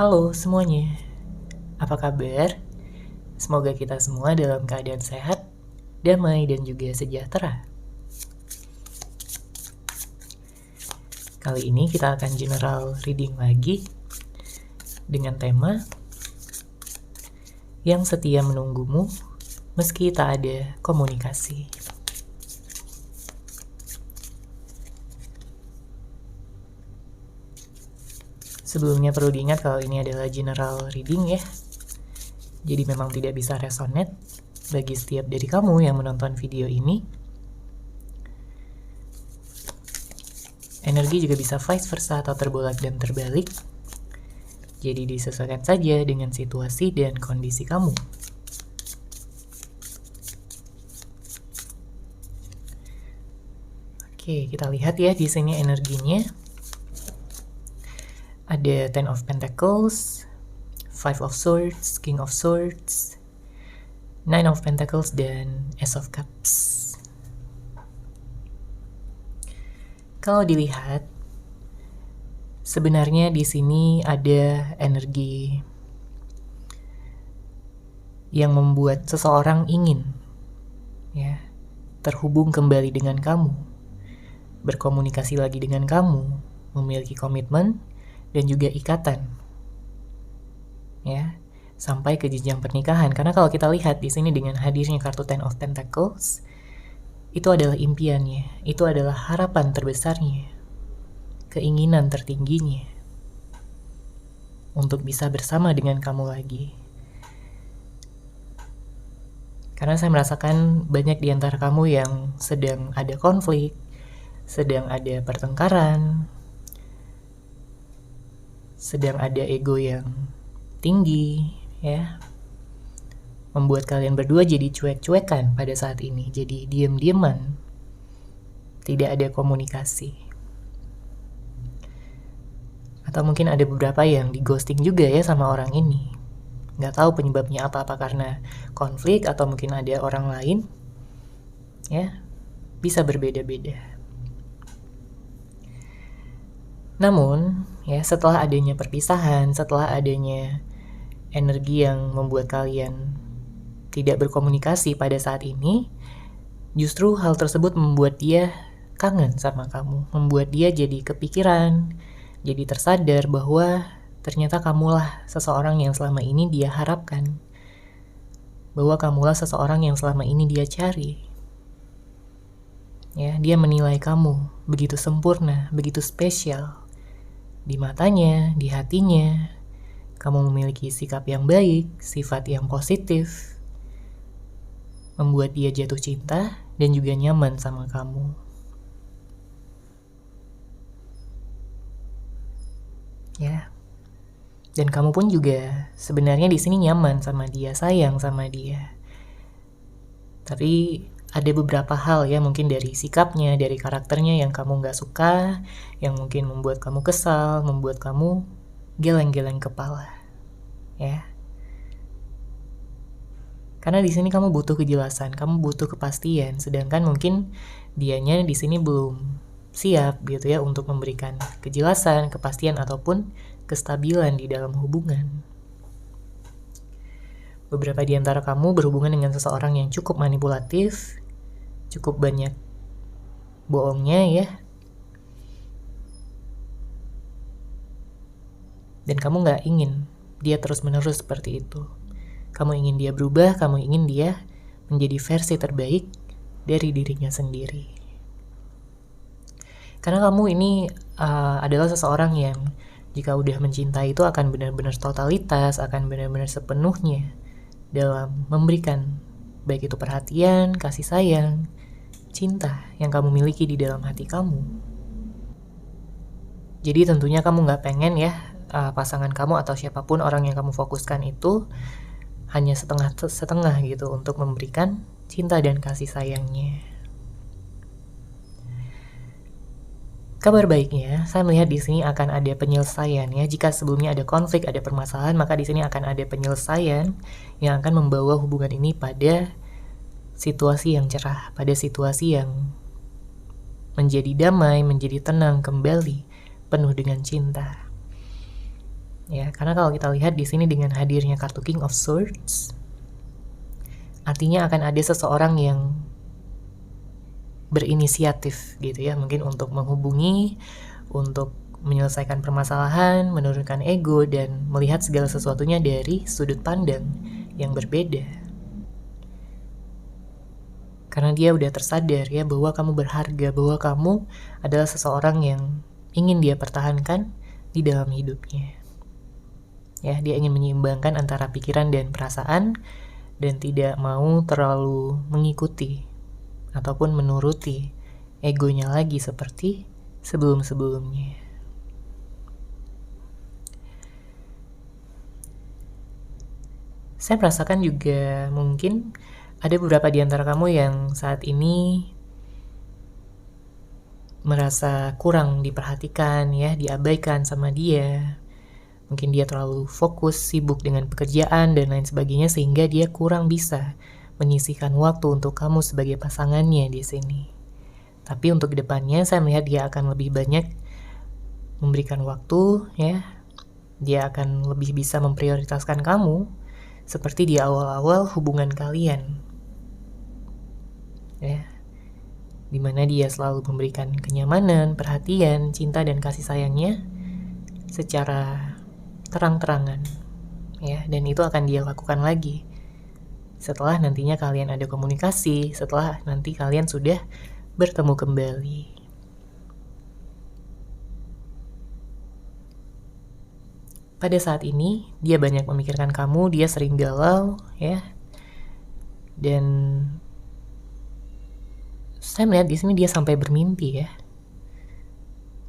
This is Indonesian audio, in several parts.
Halo semuanya, apa kabar? Semoga kita semua dalam keadaan sehat, damai, dan juga sejahtera. Kali ini kita akan general reading lagi dengan tema yang setia menunggumu meski tak ada komunikasi. Sebelumnya perlu diingat kalau ini adalah general reading ya. Jadi memang tidak bisa resonate bagi setiap dari kamu yang menonton video ini. Energi juga bisa vice versa atau terbolak dan terbalik. Jadi disesuaikan saja dengan situasi dan kondisi kamu. Oke, kita lihat ya di sini energinya. Ada Ten of Pentacles, Five of Swords, King of Swords, Nine of Pentacles, dan Ace of Cups. Kalau dilihat, sebenarnya di sini ada energi yang membuat seseorang ingin ya terhubung kembali dengan kamu, berkomunikasi lagi dengan kamu, memiliki komitmen dan juga ikatan ya sampai ke jenjang pernikahan. Karena kalau kita lihat di sini dengan hadirnya kartu Ten of Pentacles, itu adalah impiannya, itu adalah harapan terbesarnya, keinginan tertingginya untuk bisa bersama dengan kamu lagi. Karena saya merasakan banyak di antara kamu yang sedang ada konflik, sedang ada pertengkaran, sedang ada ego yang tinggi ya, membuat kalian berdua jadi cuek-cuekan pada saat ini, jadi diam-diaman, tidak ada komunikasi. Atau mungkin ada beberapa yang di ghosting juga ya sama orang ini, nggak tahu penyebabnya apa karena konflik atau mungkin ada orang lain ya, bisa berbeda-beda. Namun, ya setelah adanya perpisahan, setelah adanya energi yang membuat kalian tidak berkomunikasi pada saat ini, justru hal tersebut membuat dia kangen sama kamu, membuat dia jadi kepikiran, jadi tersadar bahwa ternyata kamulah seseorang yang selama ini dia harapkan, bahwa kamulah seseorang yang selama ini dia cari. Ya, dia menilai kamu begitu sempurna, begitu spesial. Di matanya, di hatinya, kamu memiliki sikap yang baik, sifat yang positif, membuat dia jatuh cinta dan juga nyaman sama kamu. Ya. Dan kamu pun juga sebenarnya di sini nyaman sama dia, sayang sama dia. Tapi ada beberapa hal ya, mungkin dari sikapnya, dari karakternya yang kamu gak suka, yang mungkin membuat kamu kesal, membuat kamu geleng-geleng kepala ya. Karena di sini kamu butuh kejelasan, kamu butuh kepastian, sedangkan mungkin dianya di sini belum siap gitu ya untuk memberikan kejelasan, kepastian ataupun kestabilan di dalam hubungan. Beberapa di antara kamu berhubungan dengan seseorang yang cukup manipulatif, cukup banyak bohongnya ya. Dan kamu gak ingin dia terus-menerus seperti itu. Kamu ingin dia berubah, kamu ingin dia menjadi versi terbaik dari dirinya sendiri. Karena kamu ini adalah seseorang yang jika udah mencintai itu akan benar-benar totalitas, akan benar-benar sepenuhnya dalam memberikan baik itu perhatian, kasih sayang, cinta yang kamu miliki di dalam hati kamu. Jadi tentunya kamu gak pengen ya pasangan kamu atau siapapun orang yang kamu fokuskan itu hanya setengah gitu untuk memberikan cinta dan kasih sayangnya. Kabar baiknya, saya melihat di sini akan ada penyelesaian ya. Jika sebelumnya ada konflik, ada permasalahan, maka di sini akan ada penyelesaian yang akan membawa hubungan ini pada situasi yang cerah, pada situasi yang menjadi damai, menjadi tenang kembali, penuh dengan cinta. Ya, karena kalau kita lihat di sini dengan hadirnya kartu King of Swords, artinya akan ada seseorang yang berinisiatif gitu ya, mungkin untuk menghubungi, untuk menyelesaikan permasalahan, menurunkan ego, dan melihat segala sesuatunya dari sudut pandang yang berbeda. Karena dia udah tersadar ya bahwa kamu berharga, bahwa kamu adalah seseorang yang ingin dia pertahankan di dalam hidupnya. Ya, dia ingin menyeimbangkan antara pikiran dan perasaan dan tidak mau terlalu mengikuti ataupun menuruti egonya lagi seperti sebelum-sebelumnya. Saya merasakan juga mungkin ada beberapa di antara kamu yang saat ini merasa kurang diperhatikan ya, diabaikan sama dia. Mungkin dia terlalu fokus, sibuk dengan pekerjaan dan lain sebagainya sehingga dia kurang bisa menyisihkan waktu untuk kamu sebagai pasangannya di sini. Tapi untuk kedepannya saya melihat dia akan lebih banyak memberikan waktu ya. Dia akan lebih bisa memprioritaskan kamu seperti di awal-awal hubungan kalian. Ya. Dimana dia selalu memberikan kenyamanan, perhatian, cinta dan kasih sayangnya secara terang-terangan ya, dan itu akan dia lakukan lagi setelah nantinya kalian ada komunikasi, setelah nanti kalian sudah bertemu kembali. Pada saat ini dia banyak memikirkan kamu, dia sering galau ya, dan saya melihat di sini dia sampai bermimpi ya,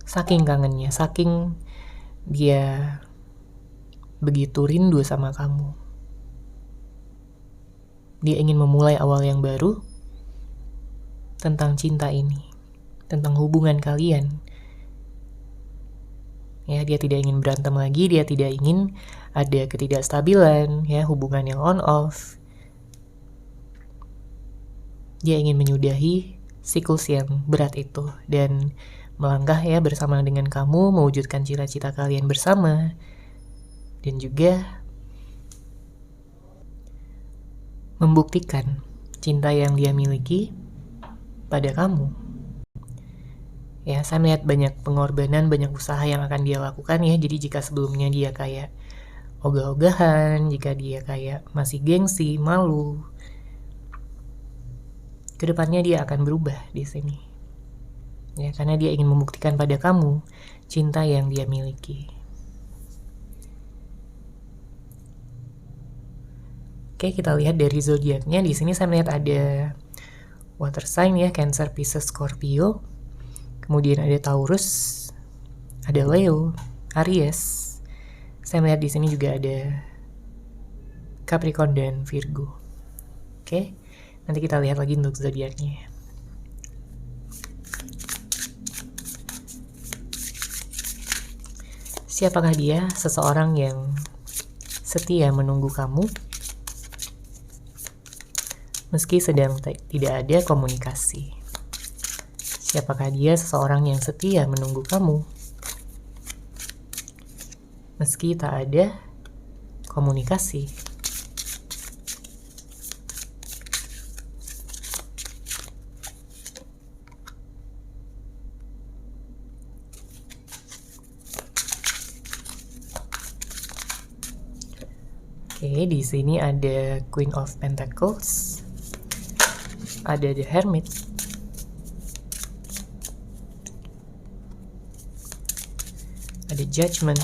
saking kangennya, saking dia begitu rindu sama kamu. Dia ingin memulai awal yang baru tentang cinta ini, tentang hubungan kalian. Ya, dia tidak ingin berantem lagi, dia tidak ingin ada ketidakstabilan, ya, hubungan yang on off. Dia ingin menyudahi siklus yang berat itu dan melangkah ya bersama dengan kamu mewujudkan cita-cita kalian bersama. Dan juga membuktikan cinta yang dia miliki pada kamu. Ya, saya melihat banyak pengorbanan, banyak usaha yang akan dia lakukan ya. Jadi jika sebelumnya dia kayak ogah-ogahan, jika dia kayak masih gengsi, malu, kedepannya dia akan berubah di sini. Ya, karena dia ingin membuktikan pada kamu cinta yang dia miliki. Oke, kita lihat dari zodiaknya. Di sini saya melihat ada water sign ya, Cancer, Pisces, Scorpio. Kemudian ada Taurus, ada Leo, Aries. Saya melihat di sini juga ada Capricorn dan Virgo. Oke, nanti kita lihat lagi untuk zodiaknya. Siapakah dia? Seseorang yang setia menunggu kamu meski sedang tidak ada komunikasi. Siapakah dia? Seseorang yang setia menunggu kamu meski tak ada komunikasi. Oke, di sini ada Queen of Pentacles. Ada The Hermit, ada Judgment,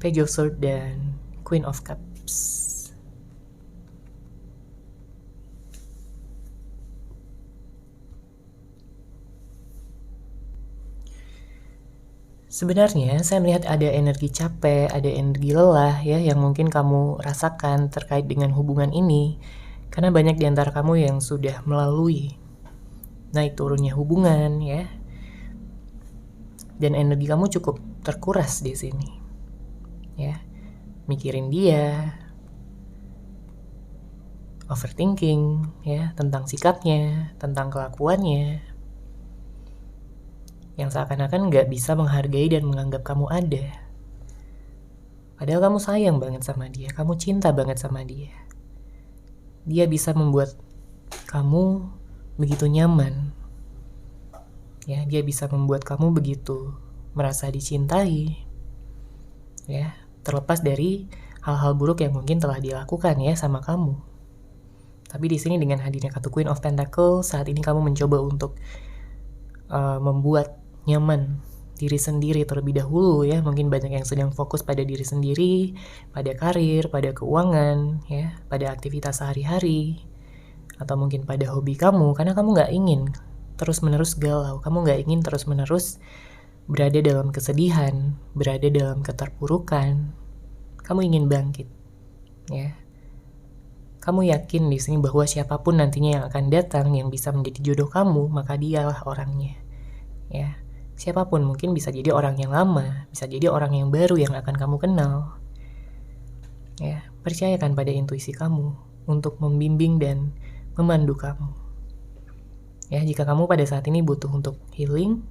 Page of Swords, dan Queen of Cups. Sebenarnya saya melihat ada energi capek, ada energi lelah ya yang mungkin kamu rasakan terkait dengan hubungan ini. Karena banyak di antara kamu yang sudah melalui naik turunnya hubungan ya. Dan energi kamu cukup terkuras di sini. Ya. Mikirin dia, overthinking ya tentang sikapnya, tentang kelakuannya. Yang seakan-akan gak bisa menghargai dan menganggap kamu ada. Padahal kamu sayang banget sama dia, kamu cinta banget sama dia. Dia bisa membuat kamu begitu nyaman. Ya, dia bisa membuat kamu begitu merasa dicintai. Ya, terlepas dari hal-hal buruk yang mungkin telah dilakukan ya sama kamu. Tapi di sini dengan hadirnya kartu Queen of Pentacles, saat ini kamu mencoba untuk membuat nyaman diri sendiri terlebih dahulu ya. Mungkin banyak yang sedang fokus pada diri sendiri, pada karir, pada keuangan, ya, pada aktivitas sehari-hari, atau mungkin pada hobi kamu, karena kamu nggak ingin terus-menerus galau, kamu nggak ingin terus-menerus berada dalam kesedihan, berada dalam keterpurukan. Kamu ingin bangkit, ya. Kamu yakin di sini bahwa siapapun nantinya yang akan datang yang bisa menjadi jodoh kamu, maka dialah orangnya. Ya, siapapun, mungkin bisa jadi orang yang lama, bisa jadi orang yang baru yang akan kamu kenal. Ya, percayakan pada intuisi kamu untuk membimbing dan memandu kamu. Ya, jika kamu pada saat ini butuh untuk healing,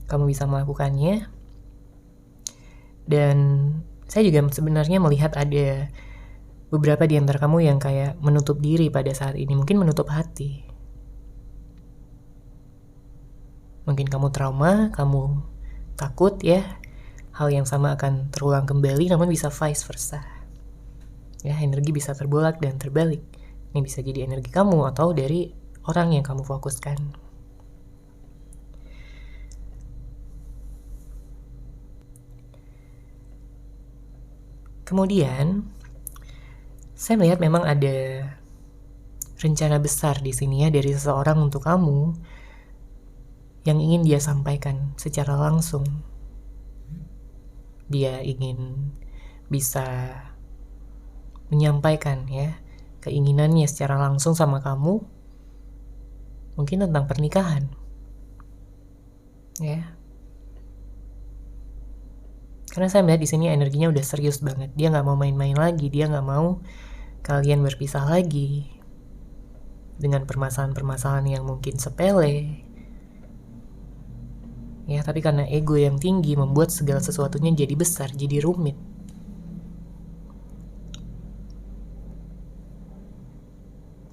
kamu bisa melakukannya. Dan saya juga sebenarnya melihat ada beberapa di antara kamu yang kayak menutup diri pada saat ini, mungkin menutup hati. Mungkin kamu trauma, kamu takut ya, hal yang sama akan terulang kembali, namun bisa vice versa. Ya, energi bisa terbolak dan terbalik. Ini bisa jadi energi kamu atau dari orang yang kamu fokuskan. Kemudian, saya melihat memang ada rencana besar di sini ya dari seseorang untuk kamu yang ingin dia sampaikan secara langsung. Dia ingin bisa menyampaikan ya keinginannya secara langsung sama kamu, mungkin tentang pernikahan. Ya. Karena saya melihat di sini energinya udah serius banget. Dia nggak mau main-main lagi, dia nggak mau kalian berpisah lagi dengan permasalahan-permasalahan yang mungkin sepele. Ya, tapi karena ego yang tinggi membuat segala sesuatunya jadi besar, jadi rumit.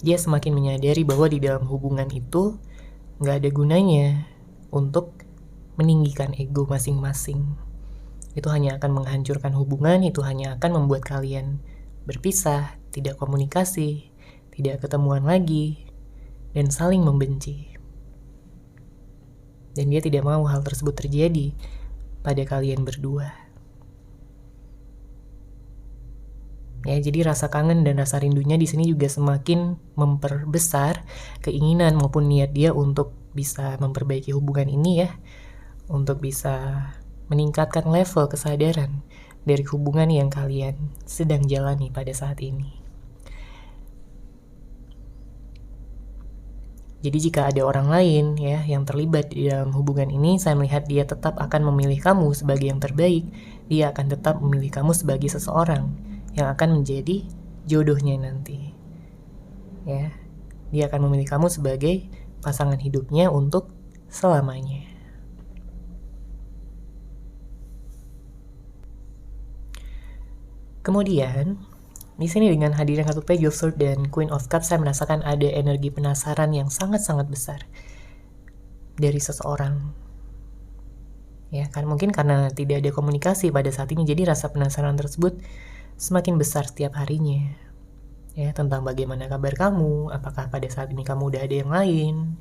Dia semakin menyadari bahwa di dalam hubungan itu nggak ada gunanya untuk meninggikan ego masing-masing. Itu hanya akan menghancurkan hubungan, itu hanya akan membuat kalian berpisah, tidak komunikasi, tidak ketemuan lagi, dan saling membenci. Dan dia tidak mau hal tersebut terjadi pada kalian berdua. Ya, jadi rasa kangen dan rasa rindunya di sini juga semakin memperbesar keinginan maupun niat dia untuk bisa memperbaiki hubungan ini ya, untuk bisa meningkatkan level kesadaran dari hubungan yang kalian sedang jalani pada saat ini. Jadi jika ada orang lain ya yang terlibat di dalam hubungan ini, saya melihat dia tetap akan memilih kamu sebagai yang terbaik. Dia akan tetap memilih kamu sebagai seseorang yang akan menjadi jodohnya nanti. Ya, dia akan memilih kamu sebagai pasangan hidupnya untuk selamanya. Kemudian, di sini dengan hadirnya kartu Page of Swords dan Queen of Cups, saya merasakan ada energi penasaran yang sangat-sangat besar dari seseorang. Ya, kan mungkin karena tidak ada komunikasi pada saat ini, jadi rasa penasaran tersebut semakin besar setiap harinya. Ya, tentang bagaimana kabar kamu, apakah pada saat ini kamu udah ada yang lain.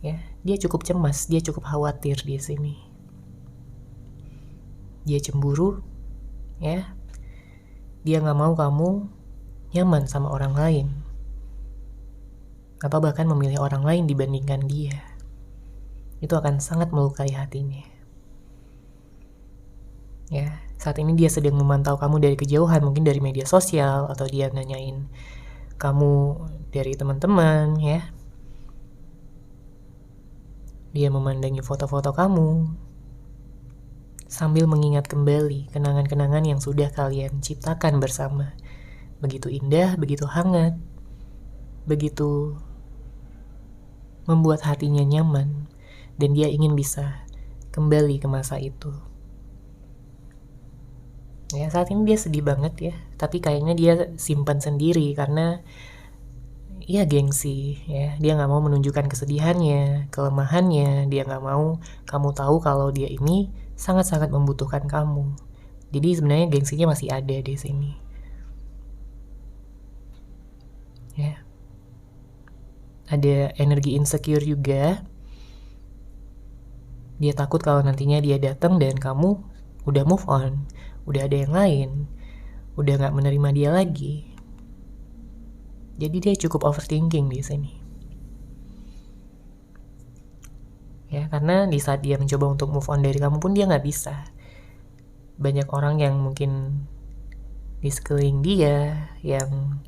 Ya, dia cukup cemas, dia cukup khawatir di sini. Dia cemburu, ya. Dia gak mau kamu nyaman sama orang lain, atau bahkan memilih orang lain dibandingkan dia. Itu akan sangat melukai hatinya. Ya, saat ini dia sedang memantau kamu dari kejauhan, mungkin dari media sosial, atau dia nanyain kamu dari teman-teman, ya. Dia memandangi foto-foto kamu, sambil mengingat kembali kenangan-kenangan yang sudah kalian ciptakan bersama. Begitu indah, begitu hangat, begitu membuat hatinya nyaman, dan dia ingin bisa kembali ke masa itu. Ya, saat ini dia sedih banget ya, tapi kayaknya dia simpan sendiri karena ya gengsi ya. Dia nggak mau menunjukkan kesedihannya, kelemahannya. Dia nggak mau kamu tahu kalau dia ini sangat-sangat membutuhkan kamu. Jadi sebenarnya gengsinya masih ada di sini. Ya. Ada energi insecure juga. Dia takut kalau nantinya dia datang dan kamu udah move on, udah ada yang lain, udah nggak menerima dia lagi. Jadi dia cukup overthinking di sini. Ya, karena di saat dia mencoba untuk move on dari kamu pun dia nggak bisa. Banyak orang yang mungkin di sekeliling dia yang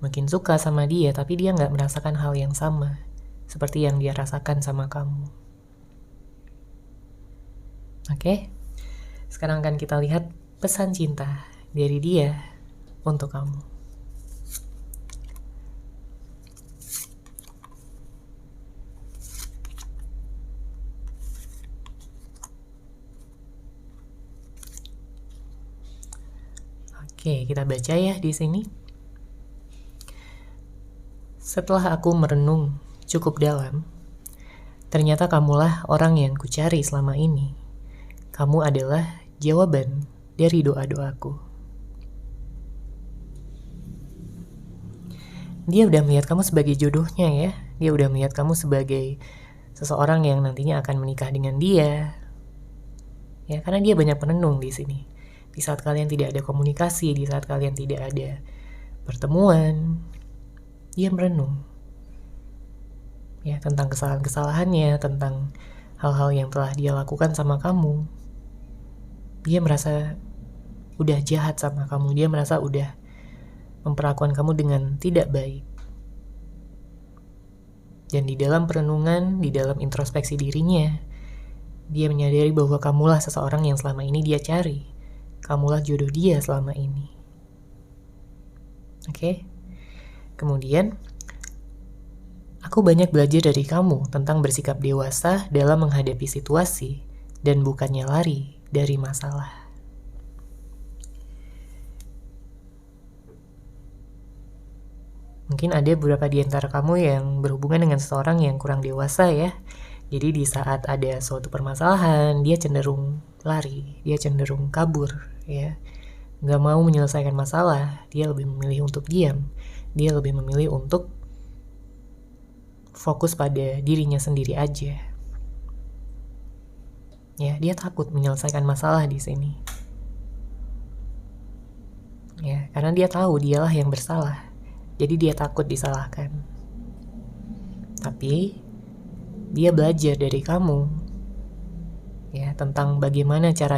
mungkin suka sama dia, tapi dia nggak merasakan hal yang sama seperti yang dia rasakan sama kamu. Oke? Sekarang akan kita lihat pesan cinta dari dia untuk kamu. Oke, kita baca ya di sini. Setelah aku merenung cukup dalam, ternyata kamulah orang yang kucari selama ini. Kamu adalah jawaban dari doa-doaku. Dia udah melihat kamu sebagai jodohnya ya. Dia udah melihat kamu sebagai seseorang yang nantinya akan menikah dengan dia. Ya, karena dia banyak merenung di sini. Di saat kalian tidak ada komunikasi, di saat kalian tidak ada pertemuan, dia merenung. Ya, tentang kesalahan-kesalahannya, tentang hal-hal yang telah dia lakukan sama kamu. Dia merasa udah jahat sama kamu, dia merasa udah memperlakukan kamu dengan tidak baik. Dan di dalam perenungan, di dalam introspeksi dirinya, dia menyadari bahwa kamulah seseorang yang selama ini dia cari. Kamulah jodoh dia selama ini. Oke? Kemudian, aku banyak belajar dari kamu tentang bersikap dewasa dalam menghadapi situasi dan bukannya lari dari masalah. Mungkin ada beberapa di antara kamu yang berhubungan dengan seseorang yang kurang dewasa ya. Jadi di saat ada suatu permasalahan, dia cenderung lari, dia cenderung kabur ya. Nggak mau menyelesaikan masalah, dia lebih memilih untuk diam. Dia lebih memilih untuk fokus pada dirinya sendiri aja. Ya, dia takut menyelesaikan masalah di sini. Ya, karena dia tahu dialah yang bersalah. Jadi dia takut disalahkan. Tapi dia belajar dari kamu ya tentang bagaimana cara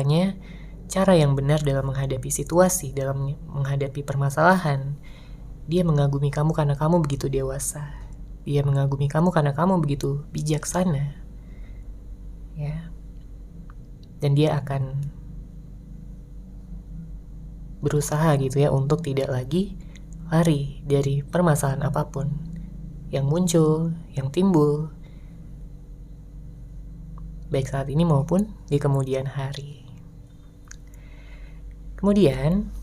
yang benar dalam menghadapi situasi, dalam menghadapi permasalahan. Dia mengagumi kamu karena kamu begitu dewasa. Dia mengagumi kamu karena kamu begitu bijaksana. Ya. Dan dia akan berusaha gitu ya untuk tidak lagi lari dari permasalahan apapun yang muncul, yang timbul, baik saat ini maupun di kemudian hari. Kemudian,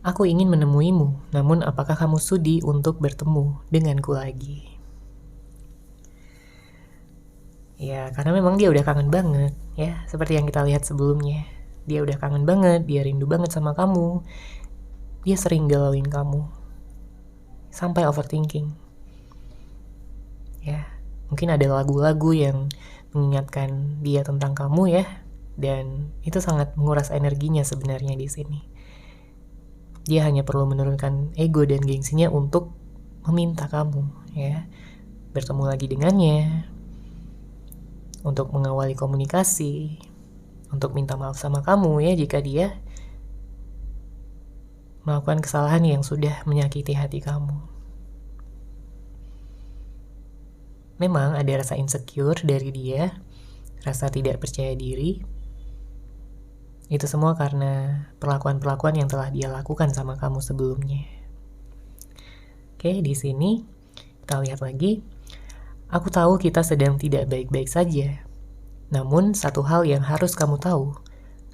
aku ingin menemuimu, namun apakah kamu sudi untuk bertemu denganku lagi? Ya, karena memang dia udah kangen banget, ya, seperti yang kita lihat sebelumnya. Dia udah kangen banget, dia rindu banget sama kamu. Dia sering galauin kamu, sampai overthinking. Ya, mungkin ada lagu-lagu yang mengingatkan dia tentang kamu ya, dan itu sangat menguras energinya sebenarnya di sini. Dia hanya perlu menurunkan ego dan gengsinya untuk meminta kamu ya bertemu lagi dengannya, untuk mengawali komunikasi, untuk minta maaf sama kamu ya jika dia melakukan kesalahan yang sudah menyakiti hati kamu. Memang ada rasa insecure dari dia, rasa tidak percaya diri. Itu semua karena perlakuan-perlakuan yang telah dia lakukan sama kamu sebelumnya. Oke, di sini kita lihat lagi. Aku tahu kita sedang tidak baik-baik saja. Namun satu hal yang harus kamu tahu,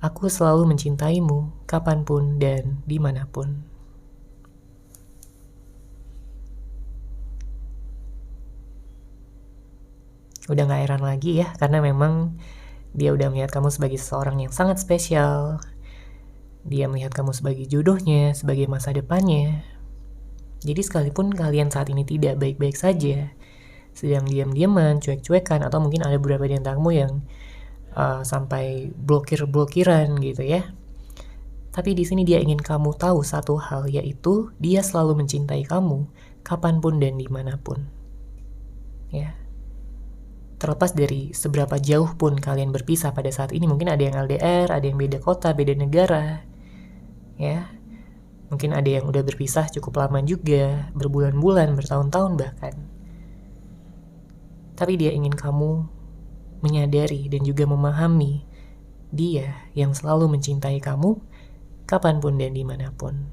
Aku selalu mencintaimu, kapanpun dan dimanapun. Udah gak heran lagi ya, karena memang dia udah melihat kamu sebagai seseorang yang sangat spesial. Dia melihat kamu sebagai jodohnya, sebagai masa depannya. Jadi sekalipun kalian saat ini tidak baik-baik saja, sedang diam-diaman, cuek-cuekan, atau mungkin ada beberapa di antarmu yang sampai blokir-blokiran gitu ya. Tapi di sini dia ingin kamu tahu satu hal, yaitu dia selalu mencintai kamu, kapanpun dan dimanapun. Ya. Terlepas dari seberapa jauh pun kalian berpisah pada saat ini, mungkin ada yang LDR, ada yang beda kota, beda negara. Ya. Mungkin ada yang udah berpisah cukup lama juga, berbulan-bulan, bertahun-tahun bahkan. Tapi dia ingin kamu menyadari dan juga memahami dia yang selalu mencintai kamu kapanpun dan dimanapun.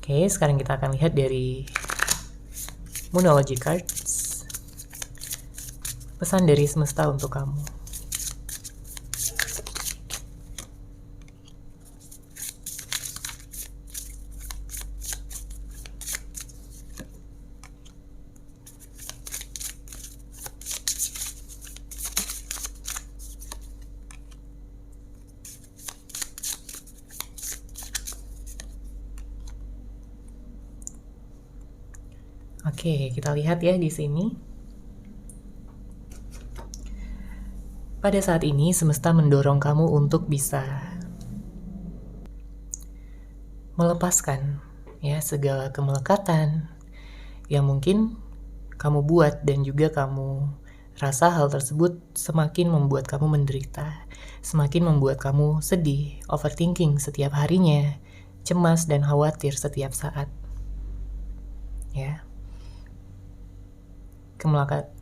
Oke, sekarang kita akan lihat dari Moonology Cards. Pesan dari semesta untuk kamu. Oke, kita lihat ya di sini. Pada saat ini semesta mendorong kamu untuk bisa melepaskan ya segala kemelekatan yang mungkin kamu buat dan juga kamu rasa hal tersebut semakin membuat kamu menderita, semakin membuat kamu sedih, overthinking setiap harinya, cemas dan khawatir setiap saat. Ya.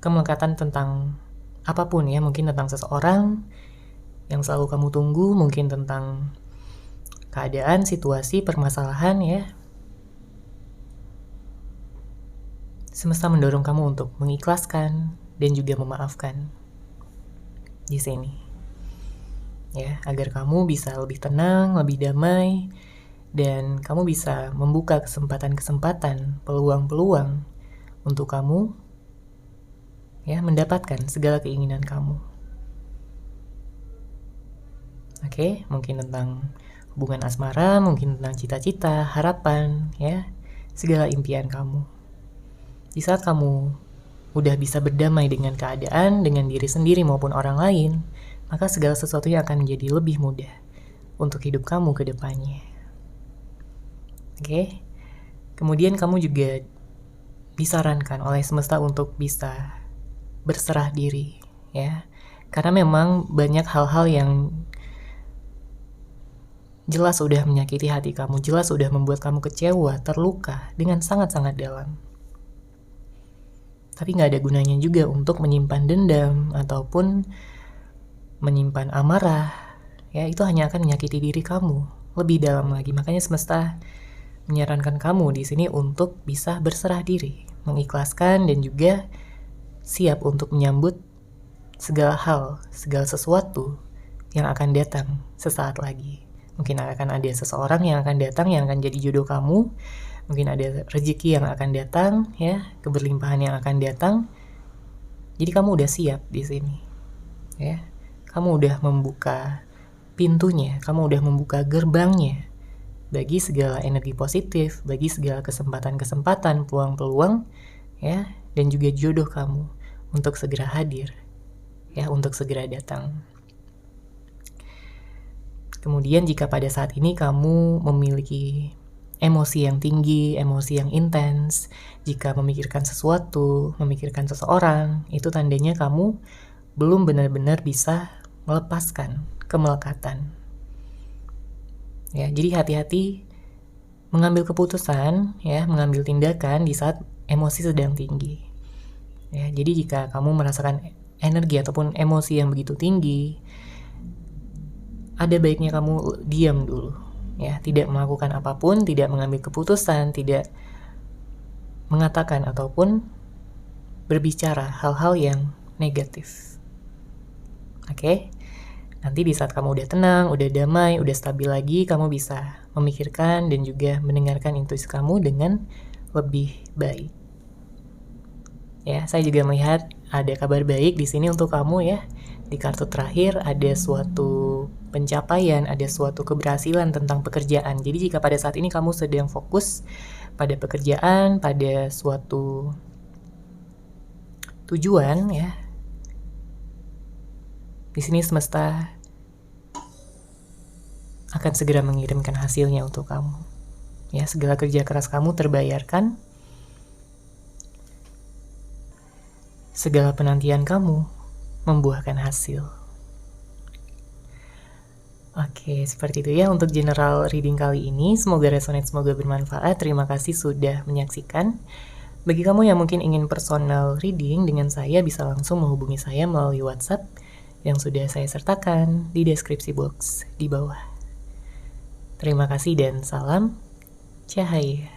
Kemelekatan tentang apapun ya, mungkin tentang seseorang yang selalu kamu tunggu, mungkin tentang keadaan, situasi, permasalahan ya. Semesta mendorong kamu untuk mengikhlaskan dan juga memaafkan di sini. Ya, agar kamu bisa lebih tenang, lebih damai, dan kamu bisa membuka kesempatan-kesempatan, peluang-peluang untuk kamu ya mendapatkan segala keinginan kamu. Oke, mungkin tentang hubungan asmara, mungkin tentang cita-cita, harapan, ya, segala impian kamu. Di saat kamu udah bisa berdamai dengan keadaan, dengan diri sendiri maupun orang lain, maka segala sesuatunya akan menjadi lebih mudah untuk hidup kamu ke depannya. Oke, kemudian kamu juga disarankan oleh semesta untuk bisa berserah diri, ya. Karena memang banyak hal-hal yang jelas sudah menyakiti hati kamu, jelas sudah membuat kamu kecewa, terluka dengan sangat-sangat dalam. Tapi gak ada gunanya juga untuk menyimpan dendam ataupun menyimpan amarah. Ya, itu hanya akan menyakiti diri kamu lebih dalam lagi. Makanya semesta menyarankan kamu di sini untuk bisa berserah diri, mengikhlaskan dan juga siap untuk menyambut segala hal, segala sesuatu yang akan datang sesaat lagi. Mungkin akan ada seseorang yang akan datang yang akan jadi jodoh kamu. Mungkin ada rezeki yang akan datang, ya, keberlimpahan yang akan datang. Jadi kamu udah siap di sini, ya. Kamu udah membuka pintunya, kamu udah membuka gerbangnya bagi segala energi positif, bagi segala kesempatan-kesempatan, peluang-peluang, ya, dan juga jodoh kamu untuk segera hadir, ya, untuk segera datang. Kemudian jika pada saat ini kamu memiliki emosi yang tinggi, emosi yang intens, jika memikirkan sesuatu, memikirkan seseorang, itu tandanya kamu belum benar-benar bisa melepaskan kemelekatan. Ya, jadi hati-hati mengambil keputusan, ya, mengambil tindakan di saat emosi sedang tinggi. Ya, jadi jika kamu merasakan energi ataupun emosi yang begitu tinggi, ada baiknya kamu diam dulu, ya, tidak melakukan apapun, tidak mengambil keputusan, tidak mengatakan ataupun berbicara hal-hal yang negatif. Oke? Nanti di saat kamu udah tenang, udah damai, udah stabil lagi, kamu bisa memikirkan dan juga mendengarkan intuisi kamu dengan lebih baik. Ya, saya juga melihat ada kabar baik di sini untuk kamu ya. Di kartu terakhir ada suatu pencapaian, ada suatu keberhasilan tentang pekerjaan. Jadi jika pada saat ini kamu sedang fokus pada pekerjaan, pada suatu tujuan ya, di sini semesta akan segera mengirimkan hasilnya untuk kamu. Ya, segala kerja keras kamu terbayarkan. Segala penantian kamu membuahkan hasil. Oke, seperti itu ya untuk general reading kali ini. Semoga resonate, semoga bermanfaat. Terima kasih sudah menyaksikan. Bagi kamu yang mungkin ingin personal reading dengan saya, bisa langsung menghubungi saya melalui WhatsApp yang sudah saya sertakan di deskripsi box di bawah. Terima kasih dan salam cahaya.